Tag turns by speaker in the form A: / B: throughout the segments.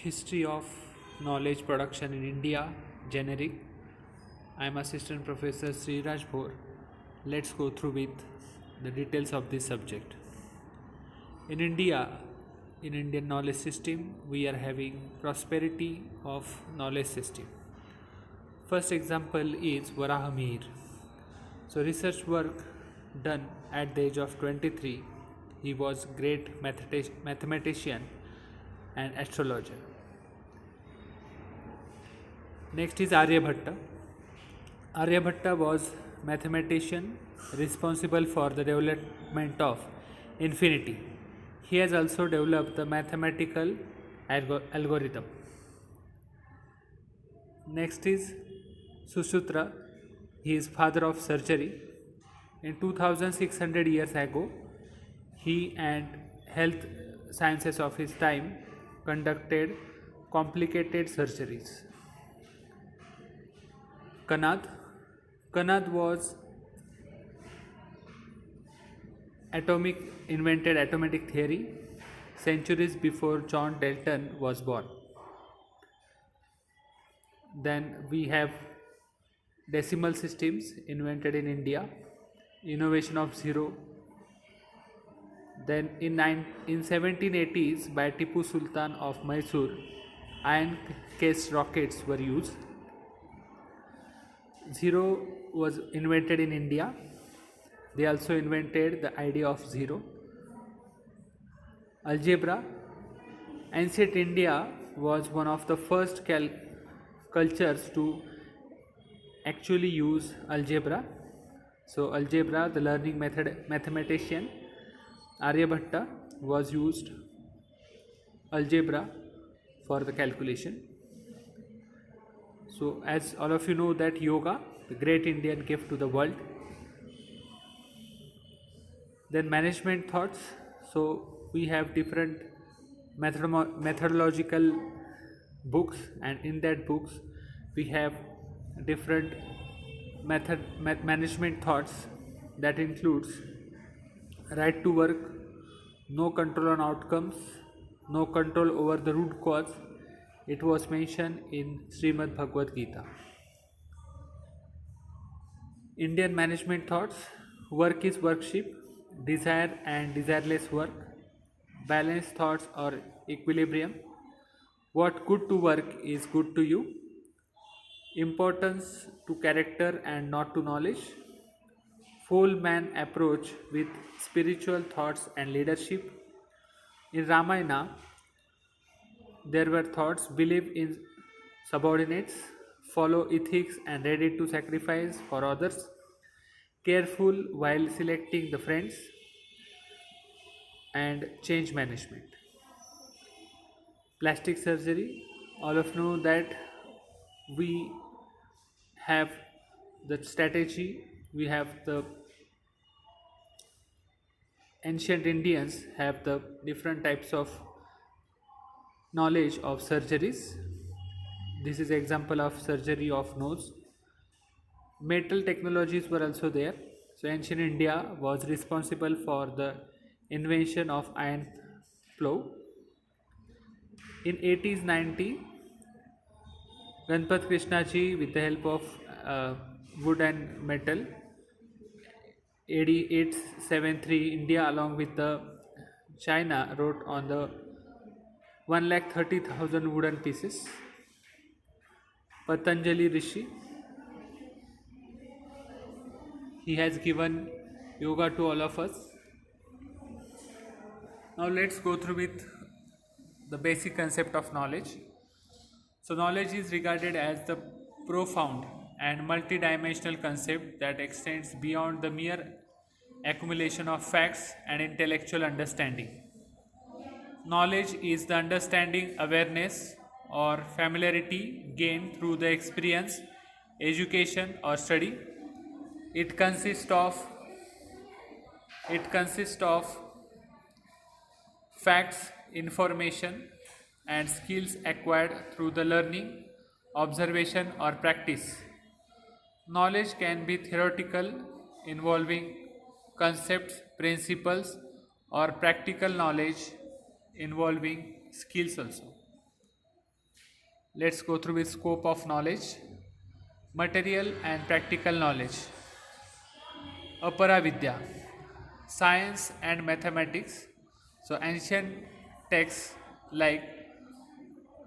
A: History of Knowledge Production in India, generic. I am Assistant Professor Shreeraj Bhor. Let's go through with the details of this subject. In India, in Indian knowledge system, we are having prosperity of knowledge system. First example is Varahamihir. So research work done at the age of 23. He was great mathematician and astrologer. Next is Aryabhatta. Aryabhatta was mathematician responsible for the development of infinity. He has also developed the mathematical algorithm. Next is Sushruta. He is father of surgery. In 2600 years ago, he and health sciences of his time conducted complicated surgeries. Kanad was invented atomic theory centuries before John Dalton was born. Then we have decimal systems invented in India, innovation of zero. Then in 1780s by Tipu Sultan of Mysore, iron cased rockets were used. Zero was invented in India. They also invented the idea of zero. Algebra. Ancient India was one of the first cultures to actually use algebra. So algebra, the learning mathematician Aryabhatta was used algebra for the calculation. So as all of you know that yoga, the great Indian gift to the world. Then management thoughts. So we have different methodological books, and in that books we have different management thoughts that includes right to work, no control on outcomes, no control over the root cause. It was mentioned in Srimad Bhagavad Gita. Indian management thoughts. Work is worship, desire and desireless work, balanced thoughts or equilibrium, what good to work is good to you, importance to character and not to knowledge, full man approach with spiritual thoughts and leadership. In Ramayana, there were thoughts believe in subordinates, follow ethics and ready to sacrifice for others, careful while selecting the friends, and change management. Plastic surgery, all of you know that we have the strategy, we have the ancient Indians have the different types of knowledge of surgeries. This is example of surgery of nose. Metal technologies were also there. So ancient India was responsible for the invention of iron plow. In 1890, Ganpat Krishna ji, with the help of wood and metal, AD 873, India along with the China wrote on the 1,30,000 wooden pieces. Patanjali Rishi, he has given yoga to all of us. Now let's go through with the basic concept of knowledge. So knowledge is regarded as the profound and multidimensional concept that extends beyond the mere accumulation of facts and intellectual understanding. Knowledge is the understanding, awareness, or familiarity gained through the experience, education, or study. It consists of facts, information, and skills acquired through the learning, observation, or practice. Knowledge can be theoretical, involving concepts, principles, or practical knowledge involving skills also. Let's go through with scope of knowledge, material and practical knowledge. Apara Vidya, science and mathematics. So ancient texts like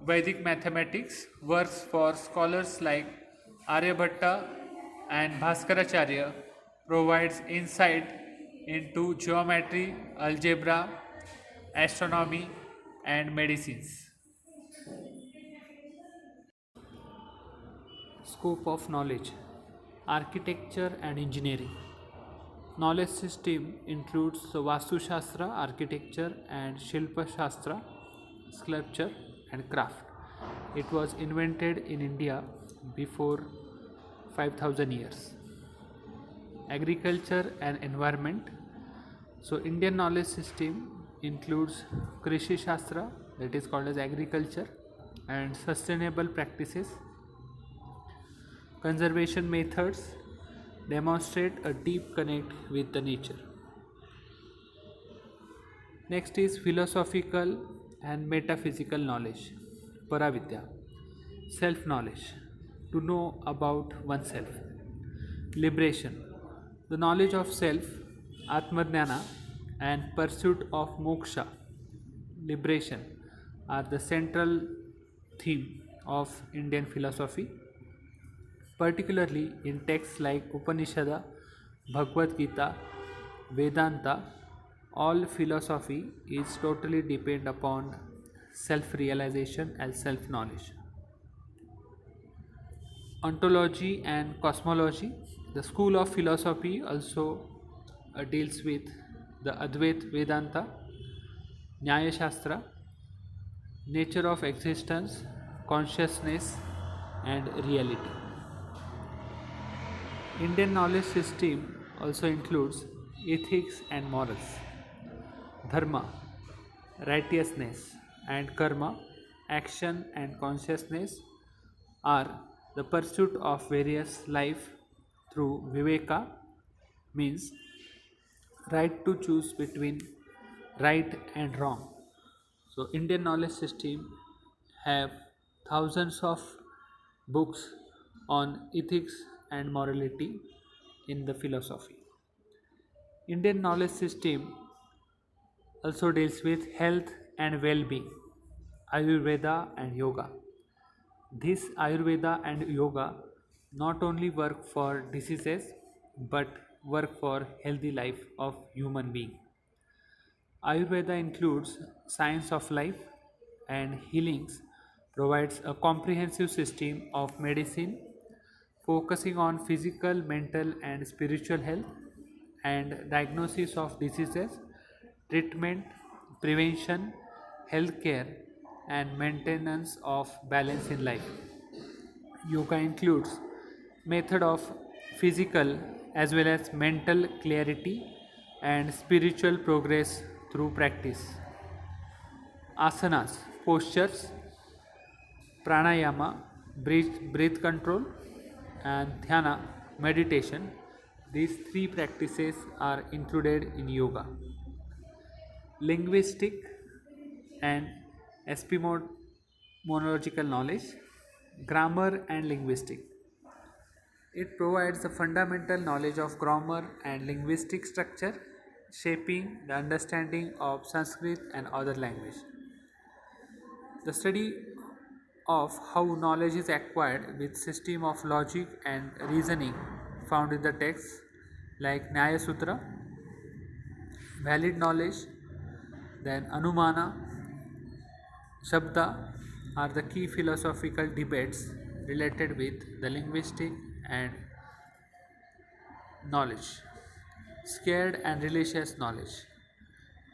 A: Vedic mathematics works for scholars like Aryabhatta and Bhaskaracharya provides insight into geometry, algebra, astronomy and medicines. Scope of knowledge, architecture and engineering. Knowledge system includes Vastu Shastra, architecture and Shilpa Shastra, sculpture and craft. It was invented in India before 5000 years. Agriculture and environment. So Indian knowledge system includes Krishi Shastra, that is called as agriculture, and sustainable practices. Conservation methods demonstrate a deep connect with the nature. Next is philosophical and metaphysical knowledge. Paravidya, self knowledge, to know about oneself. Liberation, the knowledge of self, Atmajnana, and pursuit of moksha, liberation, are the central theme of Indian philosophy, particularly in texts like Upanishada, Bhagavad Gita, Vedanta. All philosophy is totally depend upon self-realization and self-knowledge. Ontology and cosmology. The school of philosophy also deals with the Advait Vedanta, Nyaya Shastra, nature of existence, consciousness, and reality. Indian knowledge system also includes ethics and morals, dharma, righteousness, and karma, action and consciousness, are the pursuit of various life through viveka, means right to choose between right and wrong. So Indian knowledge system have thousands of books on ethics and morality in the philosophy. Indian knowledge system also deals with health and well-being, Ayurveda and yoga. This Ayurveda and yoga not only work for diseases but work for healthy life of human being. Ayurveda includes science of life and healings, provides a comprehensive system of medicine focusing on physical, mental and spiritual health and diagnosis of diseases, treatment, prevention, healthcare and maintenance of balance in life. Yoga includes method of physical as well as mental clarity and spiritual progress through practice. Asanas, postures, pranayama, breath control, and dhyana, meditation. These three practices are included in yoga. Linguistic and epistemological knowledge, grammar and linguistic. It provides the fundamental knowledge of grammar and linguistic structure, shaping the understanding of Sanskrit and other language. The study of how knowledge is acquired with system of logic and reasoning found in the texts like Nyaya Sutra, valid knowledge, then Anumana, Shabda are the key philosophical debates related with the linguistic and knowledge. Scared and religious knowledge.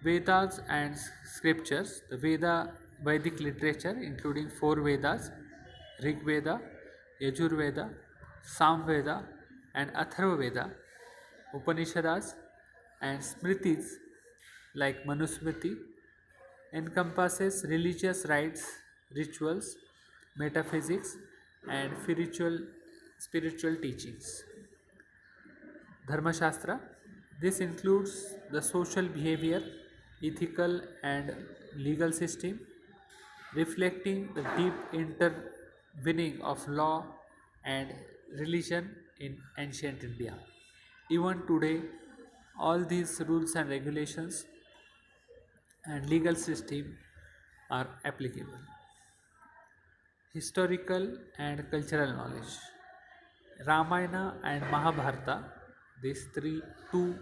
A: Vedas and scriptures, the Vedic literature including four Vedas, Rig Veda, Yajur Veda, Sam Veda and Atharva Veda, Upanishads and Smritis like Manusmriti encompasses religious rites, rituals, metaphysics and spiritual teachings. Dharma Shastra, this includes the social behavior, ethical and legal system, reflecting the deep winning of law and religion in ancient India. Even today, all these rules and regulations and legal system are applicable. Historical and cultural knowledge. Ramayana and Mahabharata, these two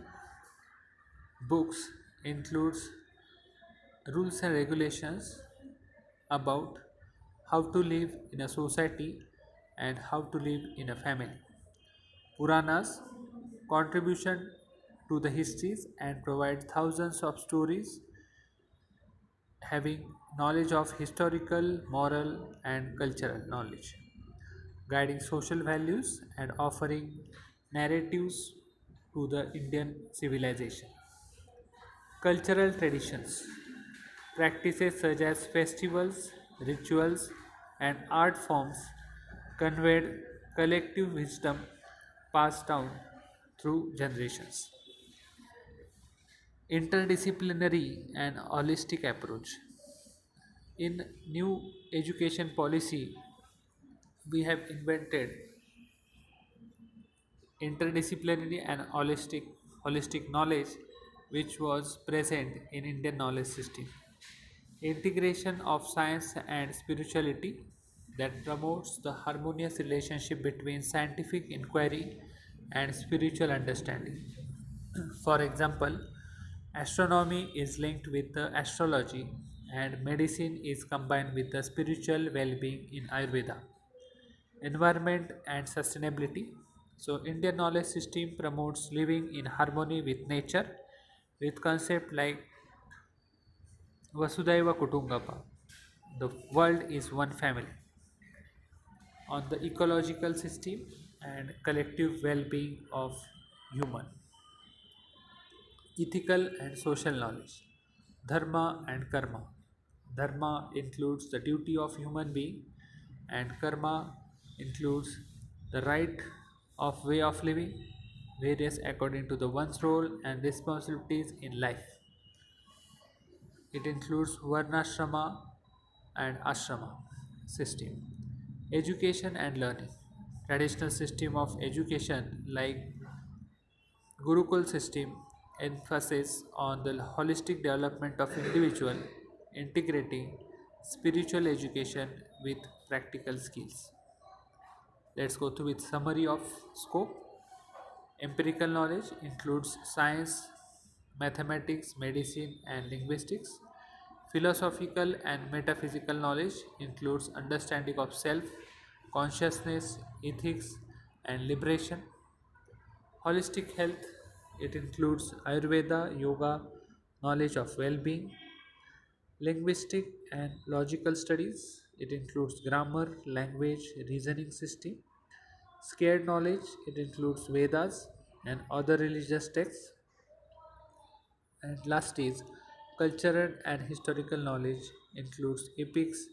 A: books includes rules and regulations about how to live in a society and how to live in a family. Puranas contribution to the histories and provide thousands of stories having knowledge of historical, moral and cultural knowledge, guiding social values and offering narratives to the Indian civilization. Cultural traditions. Practices such as festivals, rituals, and art forms conveyed collective wisdom passed down through generations. Interdisciplinary and holistic approach. In new education policy, we have invented interdisciplinary and holistic knowledge which was present in Indian knowledge system. Integration of science and spirituality that promotes the harmonious relationship between scientific inquiry and spiritual understanding. For example, astronomy is linked with the astrology and medicine is combined with the spiritual well-being in Ayurveda. Environment and sustainability. So Indian knowledge system promotes living in harmony with nature with concept like Vasudhaiva Kutumbakam. The world is one family. On the ecological system and collective well-being of human. Ethical and social knowledge. Dharma and karma. Dharma includes the duty of human being and karma includes the right of way of living, various according to the one's role and responsibilities in life. It includes varnashrama and ashrama system. Education and learning. Traditional system of education like Gurukul system emphasis on the holistic development of individual, integrating spiritual education with practical skills. Let's go through with summary of scope. Empirical knowledge includes science, mathematics, medicine, and linguistics. Philosophical and metaphysical knowledge includes understanding of self, consciousness, ethics, and liberation. Holistic health, it includes Ayurveda, yoga, knowledge of well-being. Linguistic and logical studies, it includes grammar, language, reasoning system. Scared knowledge, it includes Vedas and other religious texts. And last is cultural and historical knowledge includes epics,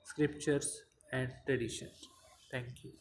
A: scriptures and traditions. Thank you.